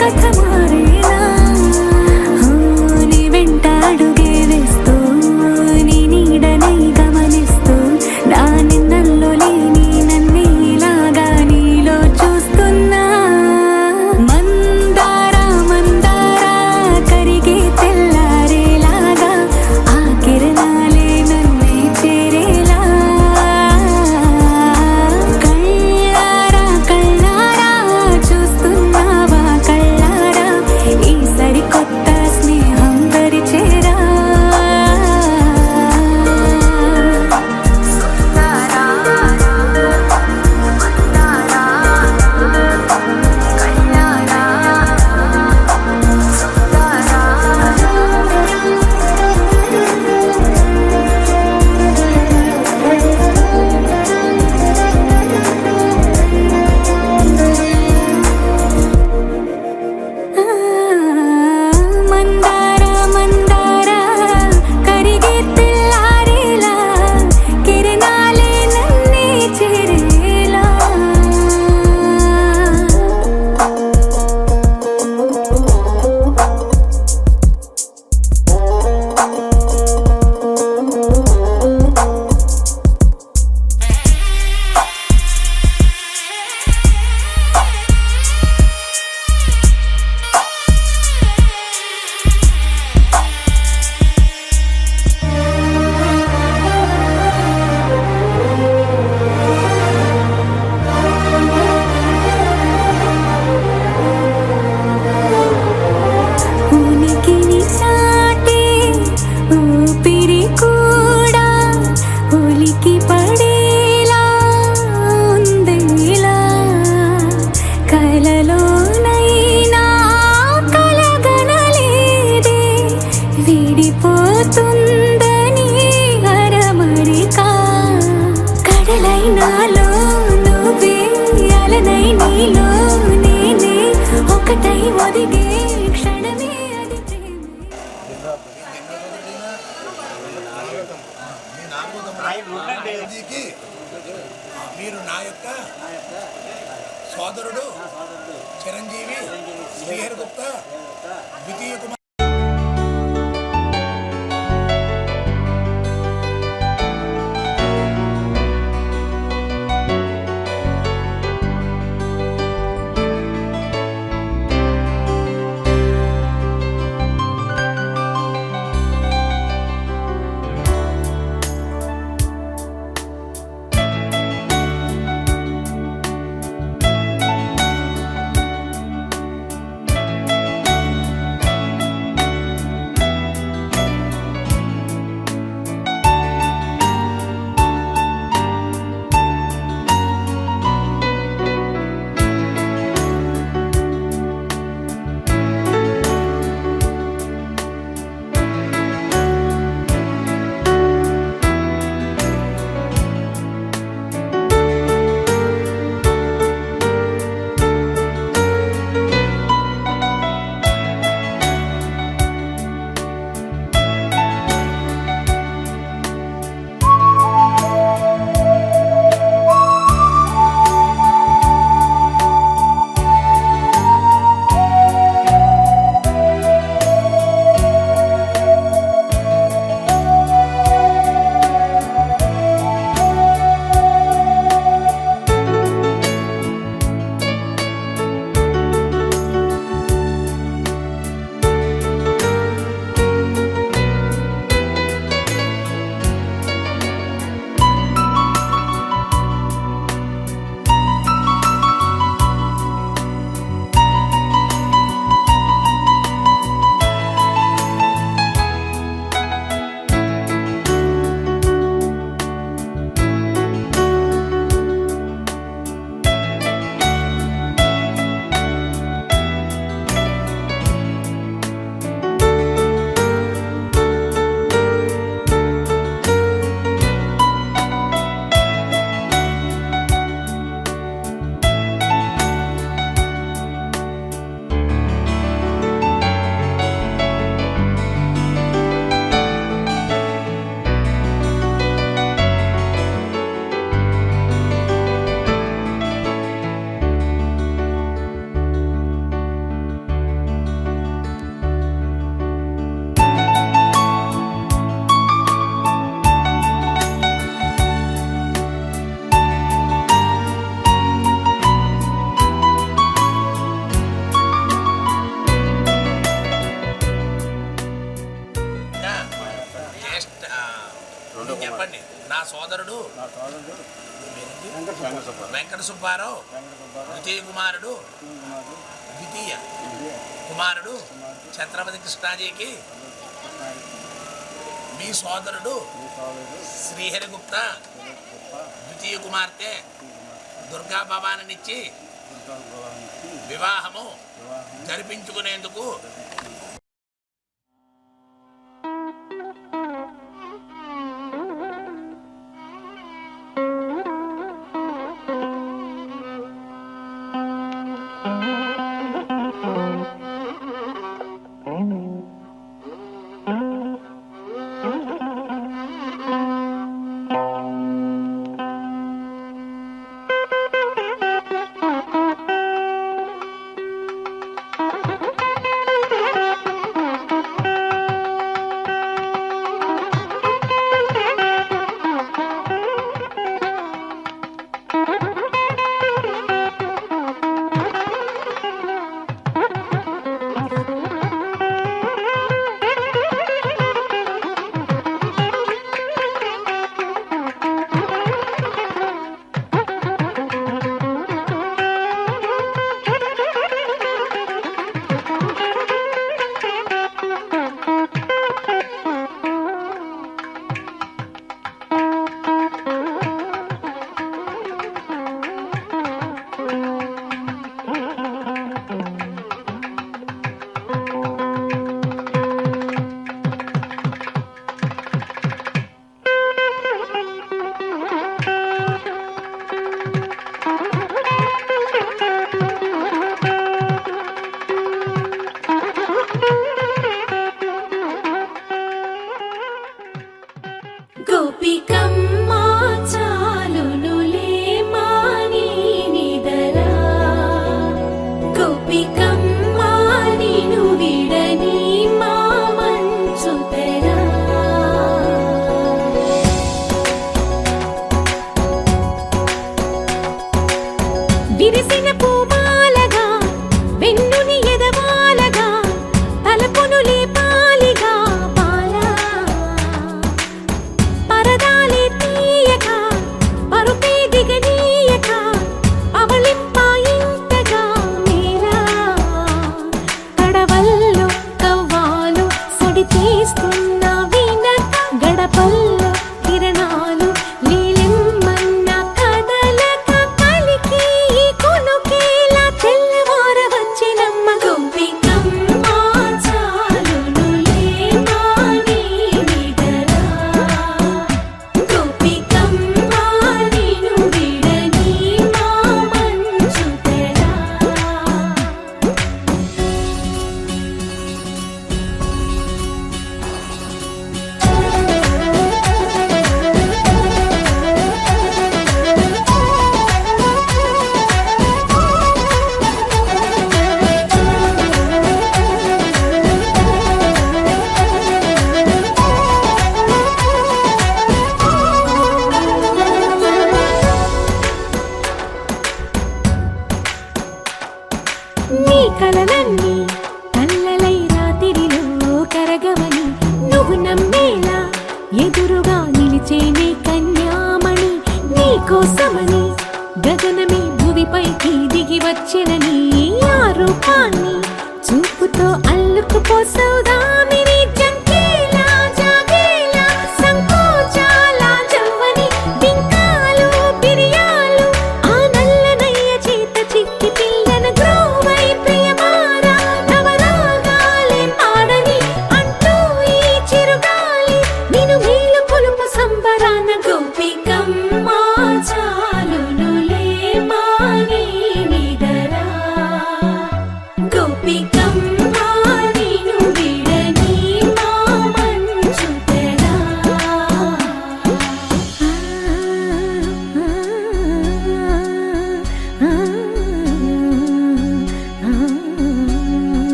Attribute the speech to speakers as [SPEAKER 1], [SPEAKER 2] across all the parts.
[SPEAKER 1] కథ మారేలా నీ వెంట అడుగే వేస్తూ నీ నీడనై గమనిస్తూ నా నిన్నల్లో లేని నన్నే ఇలాగా నీలో చూస్తున్నా మందార మందార కరిగే తెల్లారేలాగా ఆ కిరణాలే నన్నే చేరేలా కళ్ళారా కళ్ళారా చూస్తున్నావా కళ్ళారా ఈ సరికొత్త స్నేహం పరిచేరా మందార మందార కరిగే తెల్లారేలా కిరణాలే నన్నే చేరేలా ఉనికిని చాటే ఊపిరి కూడా ఉలికి పడేలా ఉందిలా కలలోనైనా కలగనలేదే విడిపోతుందని అరమరిక కడలైనాలో నువ్వే అలనై నీలో నేనే ఒకటై ఒదిగే క్షణమే అది ప్రేమే
[SPEAKER 2] మీరు నా యొక్క సోదరుడు చిరంజీవి శ్రీహరి గుప్తా ద్వితీయ కుమార్ వెంకట సుబ్బారావు ద్వితీయ కుమారుడు ద్వితీయ కుమారుడు ఛత్రపతి కృష్ణాజీకి మీ సోదరుడు శ్రీహరిగుప్త ద్వితీయ కుమార్తె దుర్గా భవానినిచ్చి వివాహము జరిపించుకునేందుకు
[SPEAKER 1] గోపికమ్మా చాలునులే మాని నిదరా గోపికమ్మా నిను విడని మా మంచుతరా విరిసిన పూమాలగా వెన్నుని ఎదవాలగా తలపును లేపాలిగా పాలా పరదాలే తీయక పరుపే దిగనీయక అవళింపాయింతగా మీరా కడవల్లో కవ్వాలు సడి చేస్తున్న వినక గడపల్లో కిరణాలు నీలిమ్మన్న కదలక కలికి కొనుకేలా తెల్లవార వచ్చినమ్మ గోపికమ్మ చాలునులే మాని నిదరా గోపికమ్మ నిను విడని మా మంచుతరా నీ కలలన్నీ కల్లలై రాత్రిలో కరగవని నువ్వు నమ్మేలా ఎదురుగా నిలిచేనే కన్యామణి నీ కోసమని గగనమే భువిపైకి దిగి వచ్చినని ఆ రూపాన్ని చూపుతో అల్లుకుపోసౌదామిని జంకేలా జాగేలా సంకోచాల జవ్వని బింకాలు బిరియాలు ఆ నల్లనయ్య చేత చిక్కి పిల్లన గ్రోవై ప్రియమారా నవరాగాలే పాడని అంటూ ఈ చిరుగాలి నిన్ను మేలు కొలుపు సంబరాన గోపికమ్మ చాలునులే మాని నిదరా గోపికమ్మ నిను విడని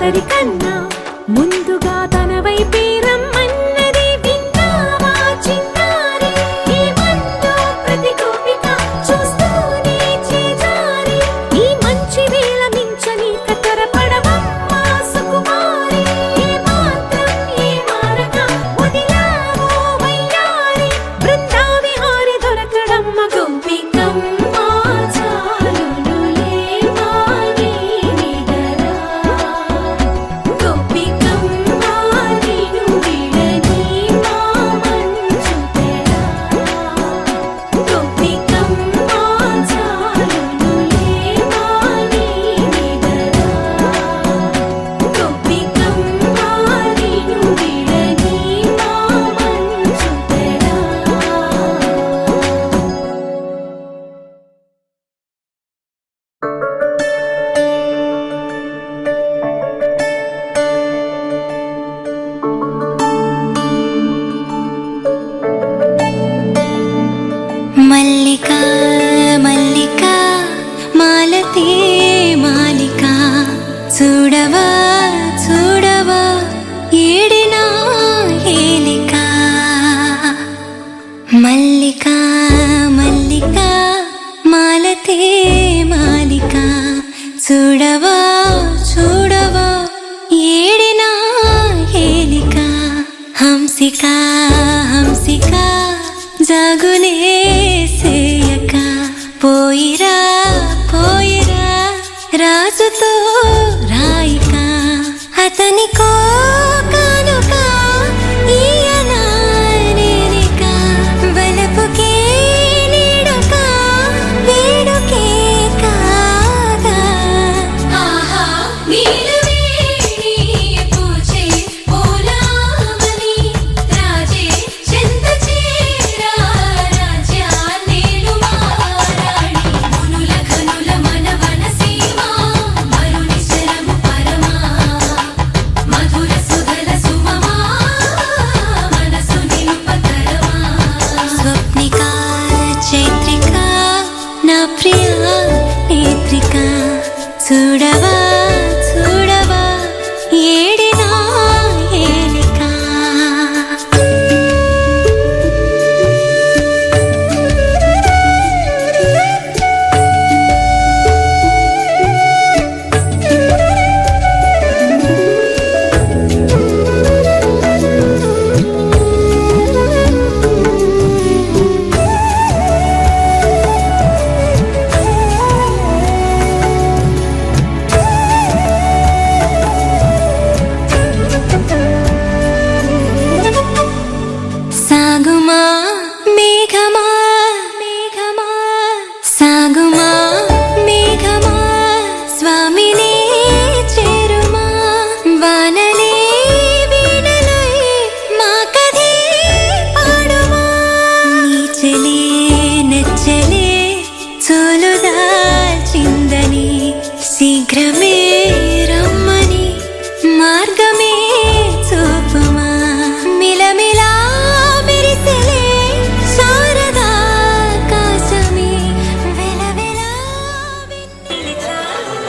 [SPEAKER 1] అందరికన్నా ముందుగా తన వైపే రమ్మన్నది విన్నావా చిన్నారి ఈ మందు ప్రతి గోపిక చూస్తూనే చేజారి ఈ మంచి వేళ మించని కతరపడవమ్మ సుకుమారి ఏ మాత్రం ఏ మారక వదిలావో వయ్యారి బృందావిహారి దొరకడమ్మ గోపికమ్మ చాలునులే మాని నిదరా గోపికమ్మ నిను విడని మా మంచు తెరా గోపికమ్మ చాలునులే మాని నిదరా గోపికమ్మ నిను విడని మా మంచు తెరా
[SPEAKER 3] మల్లికా మల్లికా మాలతే మాలికా చూడవా చూడవా ఏడినా ఏలికా మల్లికా మల్లికా మాలతే మాలికా చూడవా చూడవా ఏడినా ఏలికా హంసికా హంసికా జాగులే సేయక పోయిరా పోయిరా రాజుతో రాయిక అతనికో కానుక ఈయనా నేనిక వలపుకే నీడుక వేడుకే కాగా ఆహా నీలవేణి పూచే పూలామణి రాజే చెంత చేరా రాజ్యా నేలు మారాణి మునుల ఘనుల మనవన సీమా మరుని శరము పరమా మధుర సుధల సుమమా మనసు నిలుపతరమా స్వప్నికా చైత్రికా నా ప్రియా నేత్రికా చూడవా చూడవా ఏడినా ఏలికా సాగుమా మేఘమా మేఘమా సాగుమా మేఘమా స్వామినే చేరుమా వానలే వీణలై మా కథే పాడుమా నీచలే నచ్చలే చోలుదాల్చిందని శీఘ్రమే రమ్మని మార్గమే చూపుమా మిలమిలా మెరిసెలే శారదా కాశమే వెలవెలా వెన్నెల చాలు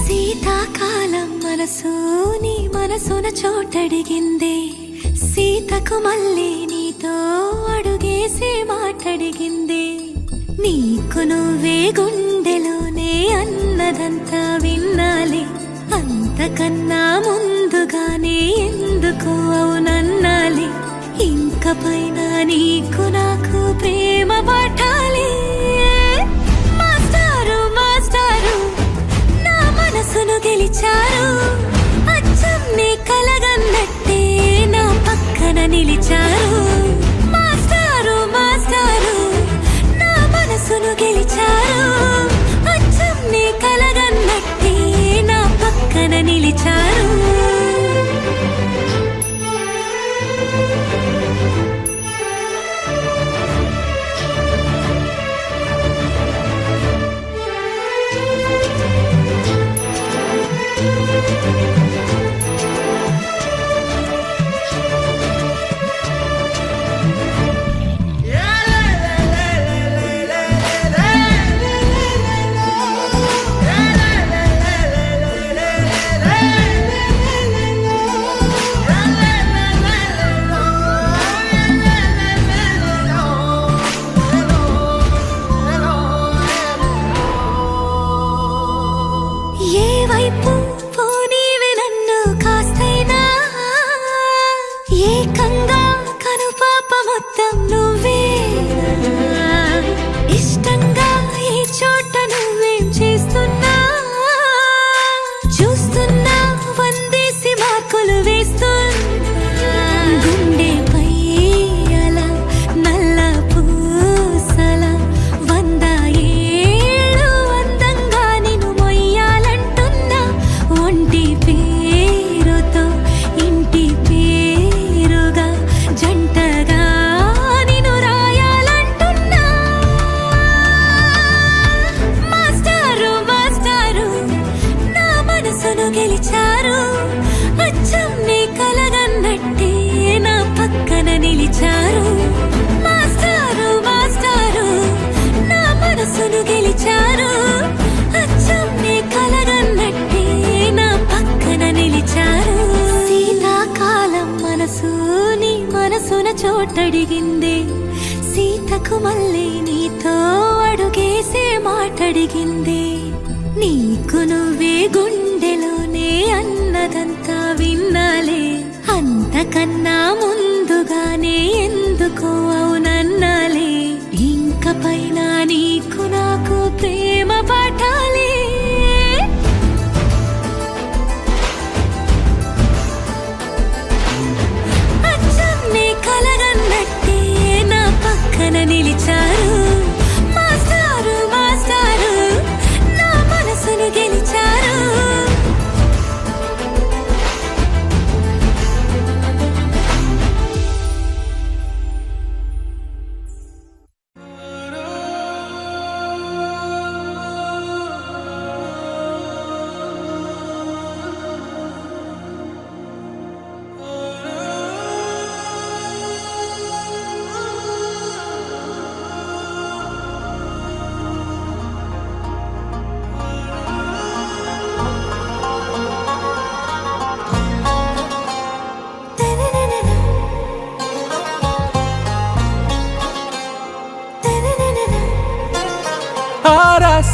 [SPEAKER 3] శీతాకాలం మనసు నీ మనసున చోటడిగిందే, సీతకు మళ్ళీ నీతో అడుగేసి మాటడిగిందే. నీకు నువ్వే గుండెలోనే అన్నదంతా విన్నాలే, అంతకన్నా ముందుగానే ఎందుకు అవునన్నాలే. ఇంక పైన నీకు నాకు ప్రేమ పాఠాలే. మాస్టారు మాస్టారు నా మనసును గెలిచారు, అచ్చం నీ కలగన్నట్టే నా పక్కన నిలిచారు. మాస్టారు మాస్టారు నా మనసును గెలిచారు, అచ్చం నీ కలగన్నట్టే నా పక్కన నిలిచారు. ఏ వైపు పోనీవి నన్ను కాస్తైనా, ఏకంగా కనుపాప మొత్తం నువ్వే. ఇష్టంగా ఈ చోట నువ్వేం చేస్తున్నా, చూస్తున్నా వందేసి మార్కులు వేస్తున్నా. గుండెపై అలా నల్ల పూసల 100 ఏళ్ళు అందంగా నిన్ను మొయ్యాలంటున్నా. ఒంటి పేరుతో ఇంటి పేరుగా జంటగా నిన్ను రాయాలంటున్నా. మాస్టారు మాస్టారు నా మనసును గెలిచారు, అచ్చం నీ కలగన్నట్టే నా పక్కన నిలిచారు. మాస్టారు మాస్టారు నా మనసును గెలిచారు, అచ్చం నీ కలగన్నట్టే నా పక్కన నిలిచారు. శీతాకాలం మనసు నీ మనసున చోటడిగిందే, సీతకు మళ్ళీ నీతో అడుగేసే మాటడిగిందే. నీకు నువ్వే గుండెలోనే అన్నదంతా విన్నాలే, అంతకన్నా ముందుగానే ఎందుకు అవునన్నాలే. ఇంక పైన నీకు నాకు ప్రేమ పాఠాలే. అచ్చం నీ కలగన్నట్టే నా పక్కన నిలిచారు. మాస్టారు మాస్టారు నా మనసును గెలిచారు.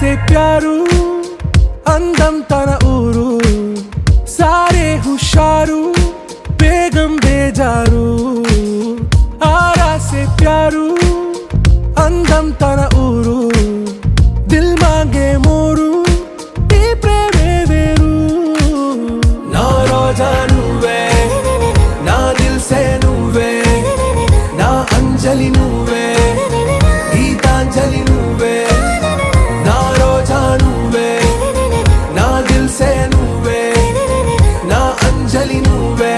[SPEAKER 4] से प्यारू అందం తన ఊరు సారే హుషారు బేగం బేజారు ఆరా से प्यारू అందం తన ఊరు దిల్ మాంగే మోరు ఈ ప్రేమే వేరు నా రోజా నువ్వే నా దిల్ సే నువ్వే నా అంజలి నువ్వే గీతాంజలి నువ్వే నా రోజా నువ్వే నా దిల్ సే నువ్వే నా అంజలి నువ్వే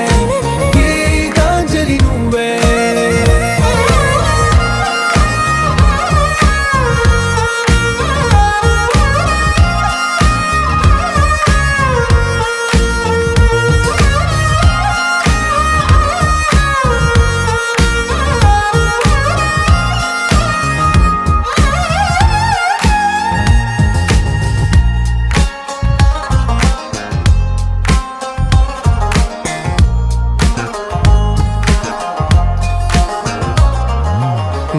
[SPEAKER 4] గీతాంజలి నువ్వే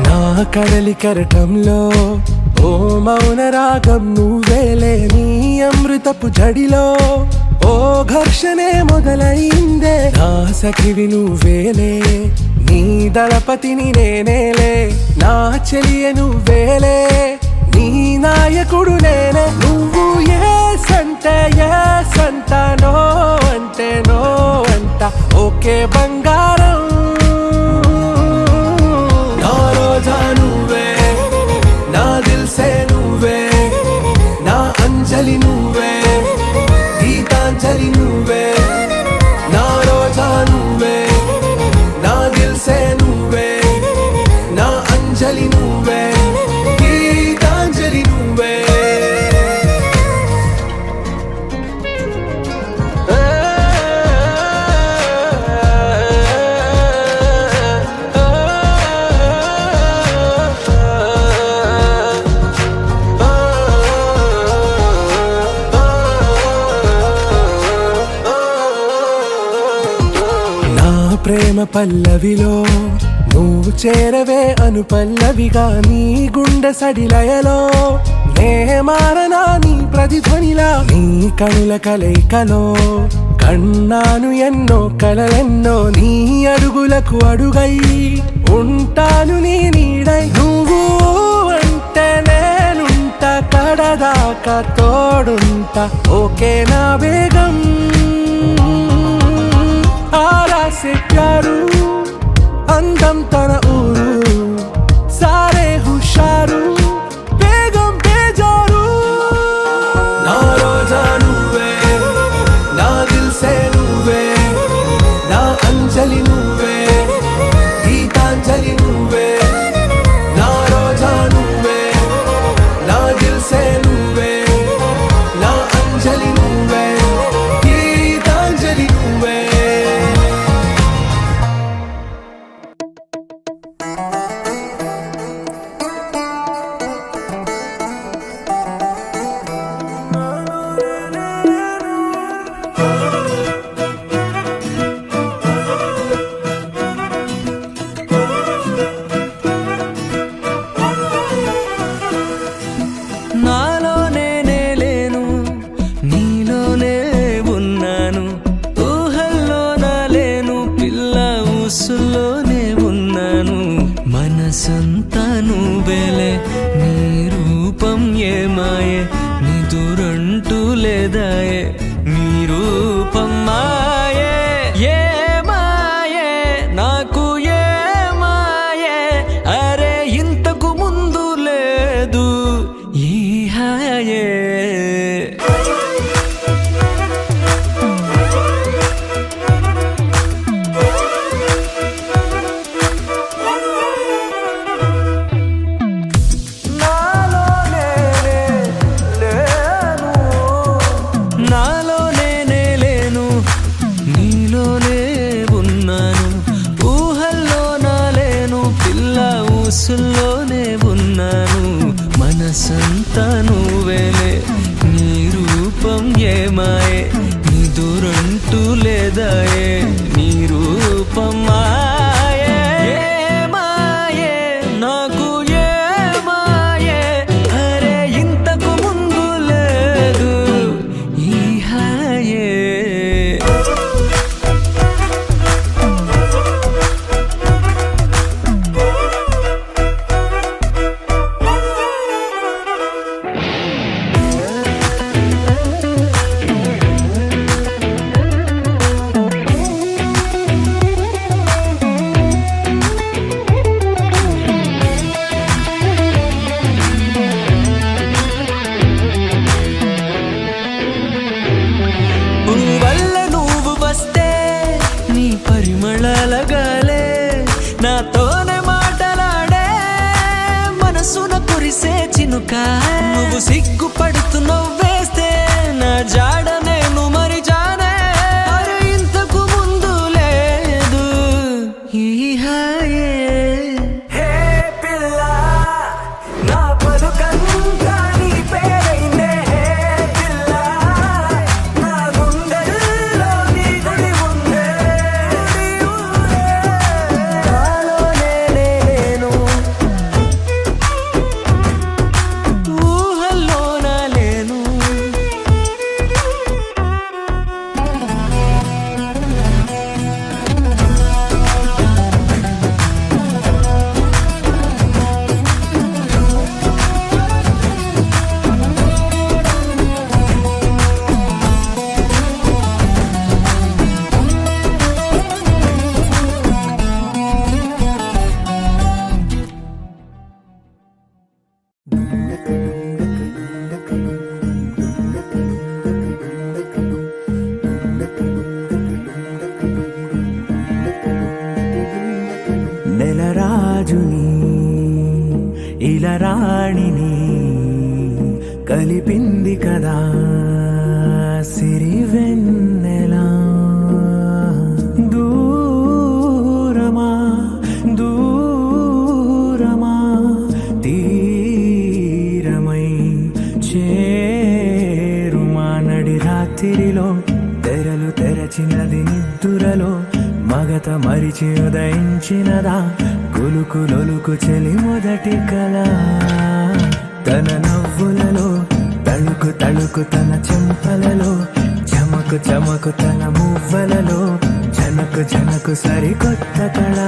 [SPEAKER 4] నా కడలి కరటంలో ఓ మౌన రాగం నువ్వేలే నీ అమృతపు జడిలో ఓ ఘర్షణే మొదలైందే నా సఖివి నువ్వేలే నీ దళపతిని నేనేలే నా చెలియ నువ్వేలే నీ నాయకుడు నేనే నువ్వు ఏ సంట నో అంటే నో అంట ఓకే బంగారం నా రోజా నువ్వే నా దిల్ సే నువ్వే నా అంజలి నువ్వే గీతాంజలి నువ్వే నా రోజా నువ్వే నా దిల్ సే నువ్వే నా అంజలి నువ్వే గీతాంజలి నువ్వే నా ప్రేమ పల్లవిలో నువ్వు చేరవే అను పల్లవిగా నీ గుండె సడిలయలో నే మారనా నీ ప్రతిధ్వనిలా నీ కనుల కలయికలో కన్నాను ఎన్నో కలలెన్నో నీ అడుగులకు అడుగై ఉంటాను నీ నీడై నువ్వు అంటే నేనుంట కడదాకా తోడుంట ఓకే నా బేగం ఆరా से प्यारू అందం తన ఊరు సారే హుషారు బేగం బేజారు నా రోజా నువ్వే నా దిల్ సే నువ్వే నా అంజలి నువ్వే గీతాంజలి నువ్వే నా రోజా నువ్వే నా దిల్ సే నువ్వే నా అంజలి నువ్వే గీతాంజలి నువ్వే
[SPEAKER 5] నాలోనే లేను నీలోనే ఉన్నాను ఊహల్లో లేను పిల్ల ఊసుల్లోనే ఉన్నాను మనసంతా నువ్వేలే నీ రూపం ఏమాయే నిదురంటూ లేదాయే నీ రూపం మాయే ఏ మాయే నాకు ఏ మాయే అరే ఇంతకు ముందు లేదు ఈ హాయే నాలోనే లేను నా లేక నువ్వు సిగ్గుపడుతూ నవ్వేస్తే నా జాడ నేను మరిచానే అరే ఇంతకు ముందు లేదు ఈ హాయే హే పిల్ల నా పలుకంతా నీ పేరైందే హే పిల్ల నా గుండెల్లో నీ గుడి ఉందే నాలోనే నేను ఊహల్లోన లేను
[SPEAKER 4] నెలరాజుని ఇలరాణిని కలిపింది కదా సిరివెన్నెలా దూరమా దూరమా తీరమై చేరుమా నడి రాత్రిలో తెరలు తెరచినది నిద్దురలో మగత మరిచి ఉదయించినదా కులుకు లొలుకు చెలి మొదటి కళ తన నవ్వులలో తళుకు తళుకు తన చెంపలలో చమకు చమకు తన మువ్వలలో జనకు జనకు సరికొత్త కళ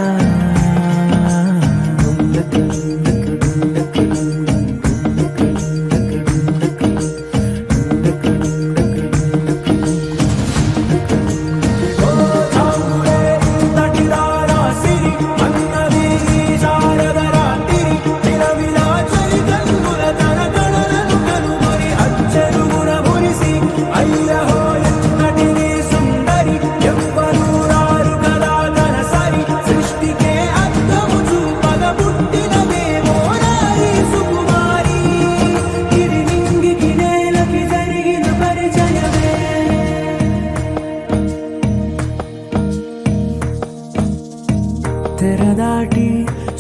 [SPEAKER 4] తెరదాటి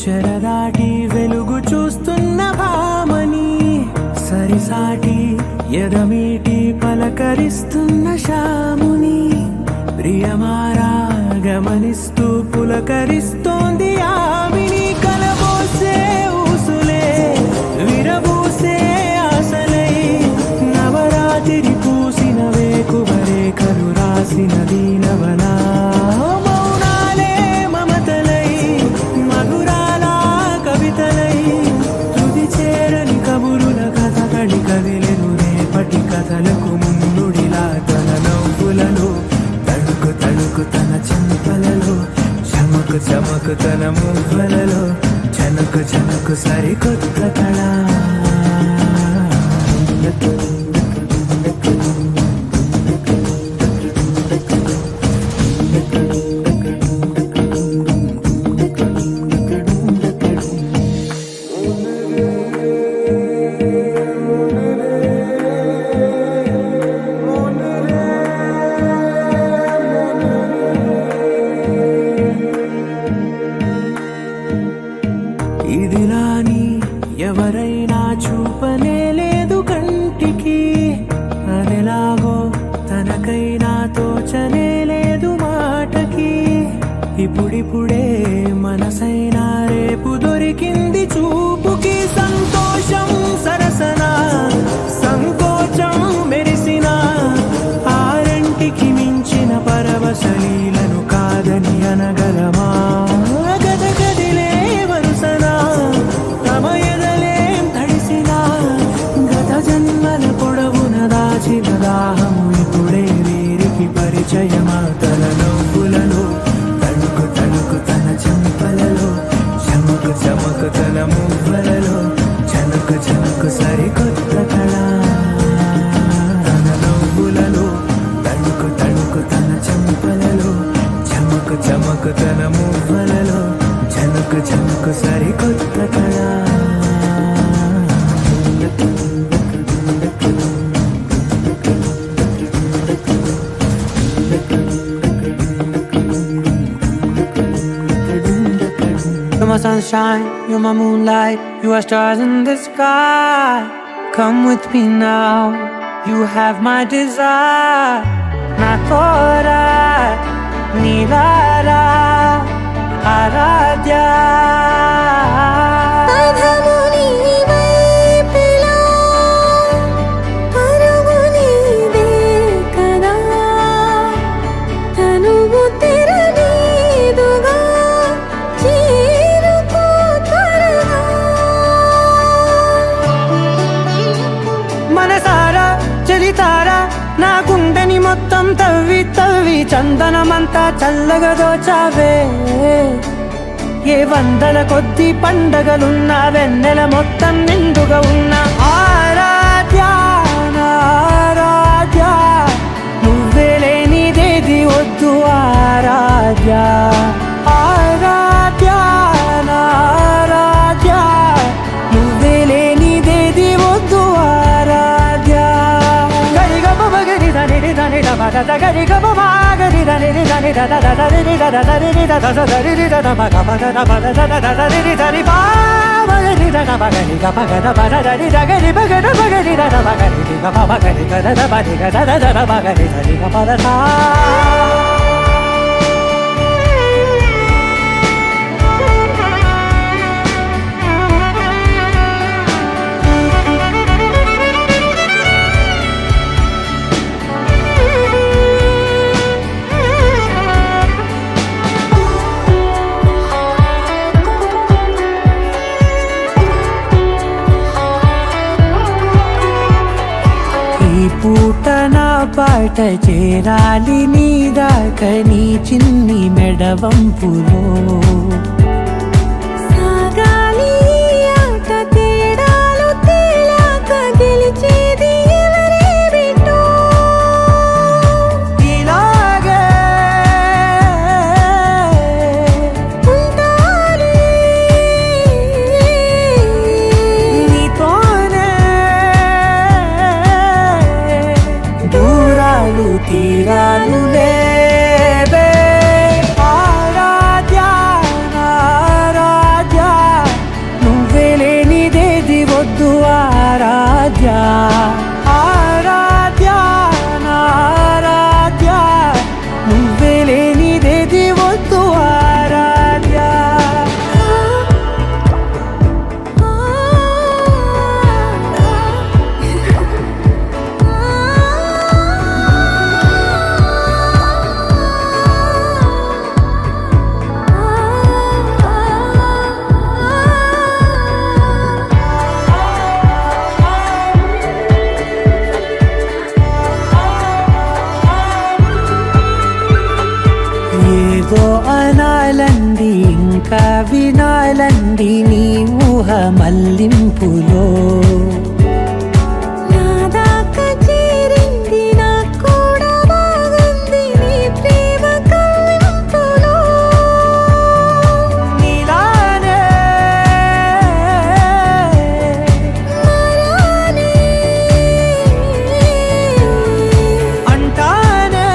[SPEAKER 4] చెరదాటి వెలుగు చూస్తున్న భామని సరిసాటి ఎదమీటి పలకరిస్తున్న శాముని ప్రియమారా గమనిస్తూ పులకరిస్తోంది ఆవిని కలబోసే ఊసులే విరబూసే ఆశలై నవరాత్రి పూసిన వేకువరే కలు రాసిన దీనవనా మౌనాలే మమతలై మధురాల కవితలై తుది చేరని కబురుల కథ కడి కదిలెను రేపటి కథలకు ముందుడిలా తన నవ్వులలో తళుకు తళుకు తన చెంపలలో చమకు చమకు తన మువ్వలలో జనకు జనకు సరికొత్త కళ ఇదిలాని ఎవరైనా చూపనే లేదు కంటికి అదెలాగో తనకైనా తోచనే లేదు మాటకి ఇప్పుడిప్పుడే మనసైనా రేపు దొరికింది చూపుకి సంతోషం సరసన సంకోచం మెరిసిన ఆరంటికి మించిన పరవశలీలను కాదని అనగలమా గద గదిలే వరుసనా తమ ఎదలేం తడిసినా గత జన్మల పొడవున దాచిన దాహము ఇప్పుడే వీరికి పరిచయమా తన నవ్వులలో తణుకు తణుకు తన చెంపలలో చమకు చమకు తన మువ్వలలో జనకు జనకు సరికొత్త కళ తన నవ్వులలో తణుకు తణుకు తన చెంపలలో చమకు చమకు తన మువ్వలలో జనకు జనకు సరికొత్త కళ my sunshine, you're my moonlight, you are stars in the sky. Come with me now, you have my desire. Na tora, nilara, aradhya.
[SPEAKER 3] పదము నీవైపులా, పరుగు నీదే కదా, తనువు తెరనీదుగా, చేరుకో త్వరగా.
[SPEAKER 4] మనసారా చలితారా నా గుండెని మొత్తం తవ్వి తవ్వి చందనమంతా చల్లగా దోచావే. ఏ వందల కొద్ది పండగలున్న వెన్నెల మొత్తం నిండుగా ఉన్న ఆరాధ్య నా ఆరాధ్య, నువ్వే లేనిదేది వద్దు ఆరాధ్య. ఆరాధ్య నా ఆరాధ్య, నువ్వే లేనిదేది వద్దు ఆరాధ్య. గరి గమ మగరి ధని ధని ధమ ధ గరి గమ మాగరి ధని ధని ధ ధ ధ ధని ధ ధ ధని ధ ధ ధని ధ ధ మ గమ ధ ధ మ ధ ధ ధ ధని ధని పా మగరి ధ ధ మగరి గ పగ ధ ప ధ ధని ధ గరి పగ ధ మగరి ధ ధ మగరి ధ గ ప మగరి ధ ధ ధ మని గ ధ ధ ధ ధ మగరి ధని గ ప ధ ధ. ఈ పూట నా పాట చేరాలి నీ దాకా నీ చిన్ని మెడవంపులో.
[SPEAKER 3] సాగాలి ఈ ఆట తేడాలు తేలాక గెలిచేది ఎవరే బిడ్డో.
[SPEAKER 4] ఇలాగే
[SPEAKER 3] ఉంటాలి
[SPEAKER 4] నీతోనే దూరాలు తీరాలు లేవే. ఆరాధ్య నా ఆరాధ్య, నువ్వే లేనిదేది వద్దు ఆరాధ్య. ఆరాధ్య నా ఆరాధ్య, నువ్వే లేనిదేది వద్దు ఆరాధ్య. ఏదో అనాలండి ఇంకా వినాలండి నీ ఊహ మల్లింపులో.
[SPEAKER 3] నా దాకా చేరింది నాకు కూడా బాగుంది నీ ప్రేమ కవ్వింపులో.
[SPEAKER 4] నీలానే
[SPEAKER 3] మరానే
[SPEAKER 4] అంటానే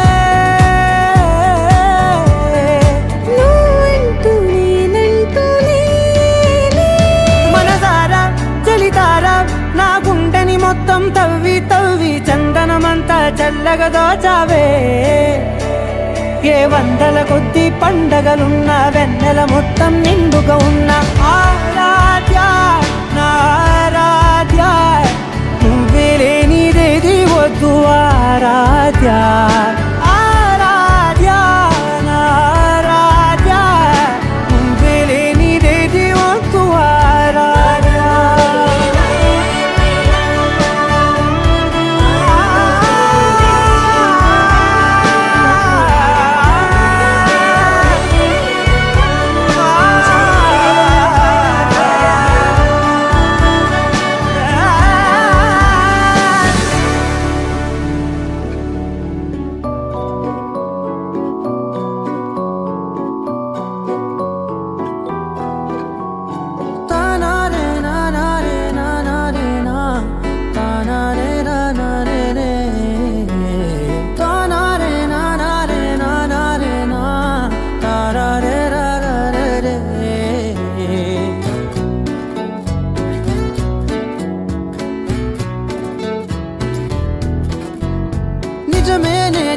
[SPEAKER 3] నువ్వంటూ నేనంటూ లేనే.
[SPEAKER 4] మనసారా చలితారా నా గుండెని మొత్తం తవ్వి తవ్వి చందనమంతా చల్లగా దోచావే. ఏ వందల కొద్ది పండగలున్న వెన్నెల మొత్తం నిండుగా ఉన్న ఆరాధ్య నా ఆరాధ్య, నువ్వే లేనిదేది వద్దు ఆరాధ్య. ఆరాధ్య నా ఆరాధ్య, నువ్వే లేనిదేది వద్దు ఆరాధ్య.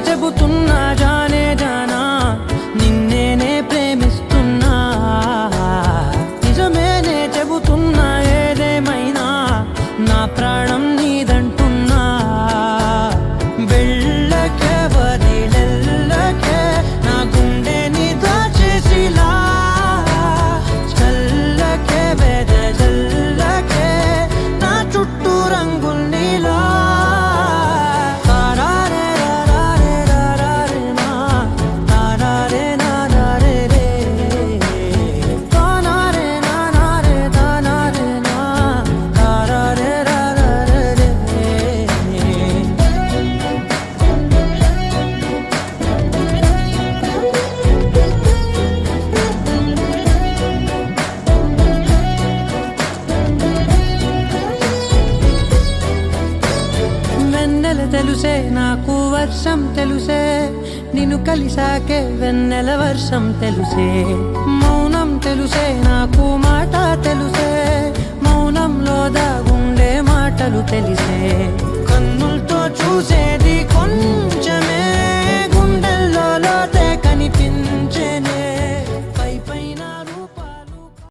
[SPEAKER 4] చెబుతున్నా జానే జానా నిన్నేనే ప్రేమిస్తున్నా నిజమేనే చెబుతున్నా ఏదేమైనా నా ప్రాణం నీదంటున్నా వెళ్ళకే వదిలెల్లకే నా గుండెని దాచేసిలా చల్లకే వెదజల్లకే నా చుట్టూ రంగుల్నిలా తారారే రారే రారే నా తారారే నారే రే తానారే నారే తానారే నా తారారే రారే రే వెన్నెల తెలుసే నాకు వర్షం తెలుసే నిన్ను కలిసాకే వెన్నెల వర్షం తెలుసే మౌనం తెలుసే నాకు మాట తెలుసే మౌనంలో దాగుండే మాటలు తెలిసే కన్నులతో చూసే